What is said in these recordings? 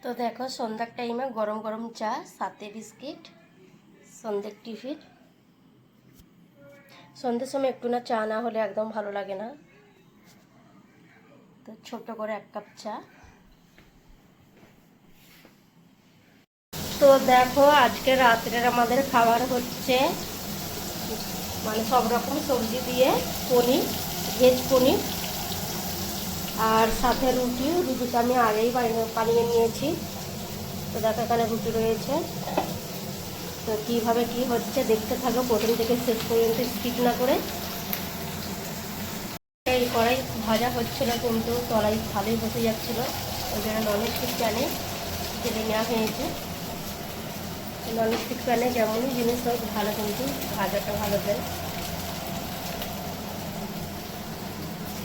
তো দেখো সন্ধ্যার টাইমে গরম গরম চা, সাথে বিস্কিট, সন্ধ্যের টিফিন। সন্ধ্যের সময় একটু না চা না হলে একদম ভালো লাগে না। তো ছোট করে 1 কাপ চা। তো দেখো আজকে রাত্রের আমাদের খাবার হচ্ছে মানে সব রকম সবজি দিয়ে পনির, ভেজ পনির, আর সাথে রুটিটা আমি আগেই বানিয়ে নিয়েছি। তো দেখো এখানে রুটি রয়েছে। তো কীভাবে কি হচ্ছে দেখতে থাকো প্রথম থেকে শেষ পর্যন্ত, স্কিপ না করে। এই কড়াই ভাজা হচ্ছিল কিন্তু তলাই ভালোই বসে যাচ্ছিলো, ওই জন্য ননস্টিক প্যানে তেলে নেওয়া হয়েছে। ননস্টিক প্যানে যেমনই জিনিস হোক ভালো, কিন্তু ভাজাটা ভালো দেয়।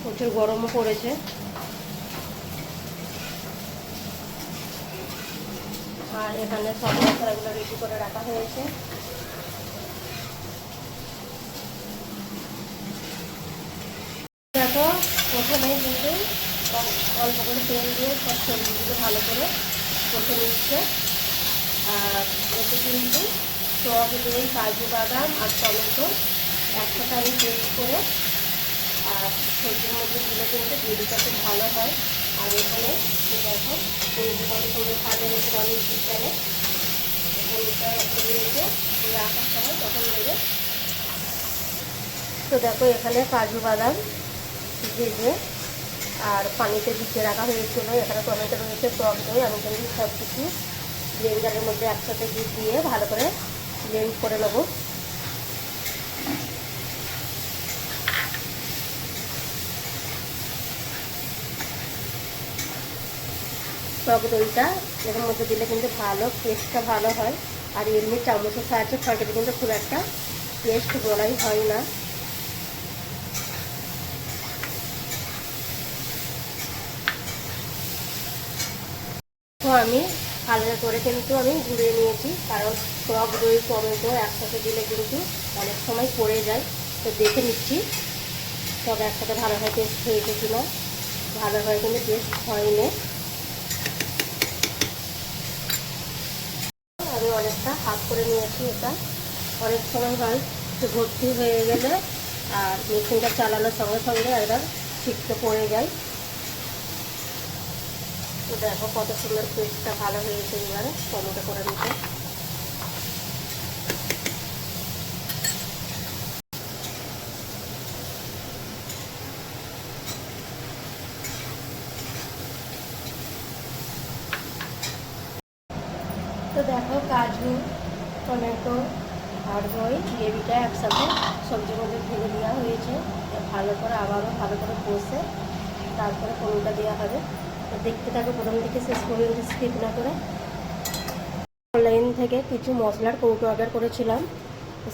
প্রচুর গরমও পড়েছে। আর এখানে সব মশলাগুলো রেডি করে রাখা হয়েছে। দেখো প্রথমেই কিন্তু অল্প করে তেল দিয়ে সব সবজিগুলো ভালো করে কষে নিচ্ছে। আর এতে কিন্তু টক দই, কাজু বাদাম আর টমেটো একসাথে আমি পেস্ট করে আর সবজির মধ্যে দিলে কিন্তু গ্রেভিটা খুব ভালো হয়। আর এখানে দেখো পরিমাণ ভাজা হচ্ছে অনেক চিকেনে পনিরটা দিয়েছে রাখার সময় তখন দেবে। তো দেখো এখানে কাজু বাদাম ভেজে আর পানিতে ভিজিয়ে রাখা হয়েছিল। এখানে টমেটো রয়েছে, টক দই। আমি কিন্তু সব কিছু ব্লেন্ডারের মধ্যে একসাথে দিয়ে ভালো করে ব্লেন্ড করে নেব। টক দইটা এর মধ্যে দিলে কিন্তু ভালো টেস্টটা ভালো হয়। আর এমনি চামচের সাহায্যে ছয়টাতে কিন্তু খুব একটা টেস্ট বলাই হয় না। তো আমি হালকা করে কিন্তু আমি গুঁড়িয়ে নিয়েছি, কারণ টক দই টমেটো একসাথে দিলে কিন্তু অনেক সময় পড়ে যায়। তো দেখে নিচ্ছি সব একসাথে ভালোভাবে টেস্ট হয়েছে কিনা। ভালোভাবে কিন্তু টেস্ট হয়নি। আমি অনেকটা হাফ করে নিয়েছি। এটা অনেক সময় হয় ভর্তি হয়ে গেলে আর মেশিনটা চালানোর সঙ্গে সঙ্গে একবার ছিটকে পড়ে যায়। তো দেখো কত সুন্দর পেস্টটা ভালো হয়েছে। এবারে টমেটো করে নিতে। তো দেখো কাজু, টমেটো আর দই গ্রেভিটা একসাথে সবজির মধ্যে ঢেলে দেওয়া হয়েছে। ভালো করে আবারও ভালো করে কষে তারপরে পনিরটা দেওয়া হবে। তো দেখতে থাকো প্রথম থেকে শেষ পর্যন্ত, স্কিপ না করে। অনলাইন থেকে কিছু মশলার কৌটো অর্ডার করেছিলাম,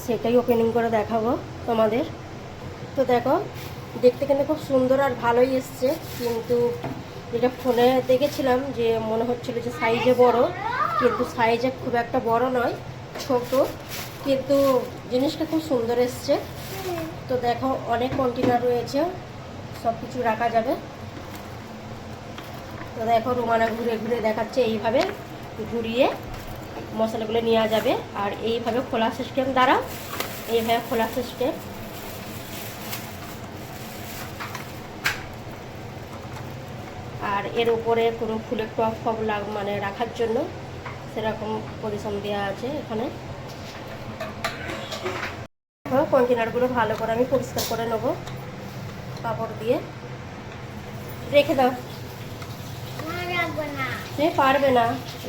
সেটাই ওপেনিং করে দেখাবো তোমাদের। তো দেখো দেখতে কিন্তু খুব সুন্দর আর ভালোই এসছে, কিন্তু যেটা ফোনে দেখেছিলাম যে মনে হচ্ছিল যে সাইজে বড়, কিন্তু সাইজে খুব একটা বড় নয়, ছোট, কিন্তু জিনিসটা খুব সুন্দর এসছে। তো দেখো অনেক কন্টেনার রয়েছে, সব কিছু রাখা যাবে। তো দেখো রুমানা ঘুরে ঘুরে দেখাচ্ছে, এইভাবে ঘুরিয়ে মশলাগুলো নেওয়া যাবে। আর এইভাবে খোলা সিস্টেম দ্বারা, এইভাবে খোলা সিস্টেম। আর এর উপরে কোনো ফুলের টপ ফপ মানে রাখার জন্য সেরকম পজিশন দেওয়া আছে এখানে। কন্টেনারগুলো ভালো করে আমি পরিষ্কার করে নেব কাপড় দিয়ে। রেখে দাও, তুমি পারবে না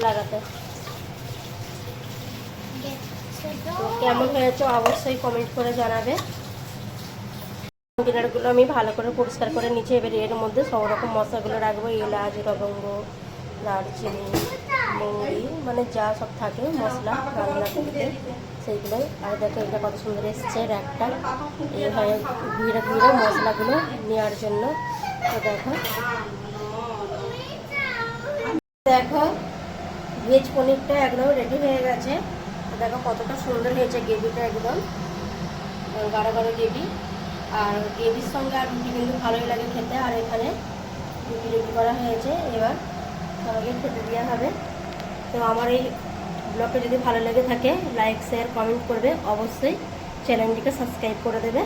লাগাতে। তো কেমন হয়েছে অবশ্যই কমেন্ট করে জানাবে। কন্টেনারগুলো আমি ভালো করে পরিষ্কার করে নিচে। এবারে এর মধ্যে সব রকম মশলাগুলো রাখবো, এলাচ, লবঙ্গ, দারচিনি, মৌরি, মানে যা সব থাকে মশলা রান্না করতে সেইগুলোই। আর দেখো এটা কত সুন্দর এসছে র্যাকটা, এইভাবে ঘিরে ঘিরে মশলাগুলো নেওয়ার জন্য। তো দেখো দেখো ভেজ পনিরটা একদম রেডি হয়ে গেছে। দেখো কতটা সুন্দর হয়েছে গ্রেভিটা, একদম গাঢ় গাঢ় গ্রেভি। আর গ্রেভির সঙ্গে আর রুটি কিন্তু ভালোই লাগে খেতে। আর এখানে রুটি রেডি করা হয়েছে। এবার সবাইকে খেতে দেওয়া হবে। তো আমার এই ব্লগটা যদি ভালো লেগে থাকে লাইক শেয়ার কমেন্ট করবে, অবশ্যই চ্যানেলটিকে সাবস্ক্রাইব করে দেবে।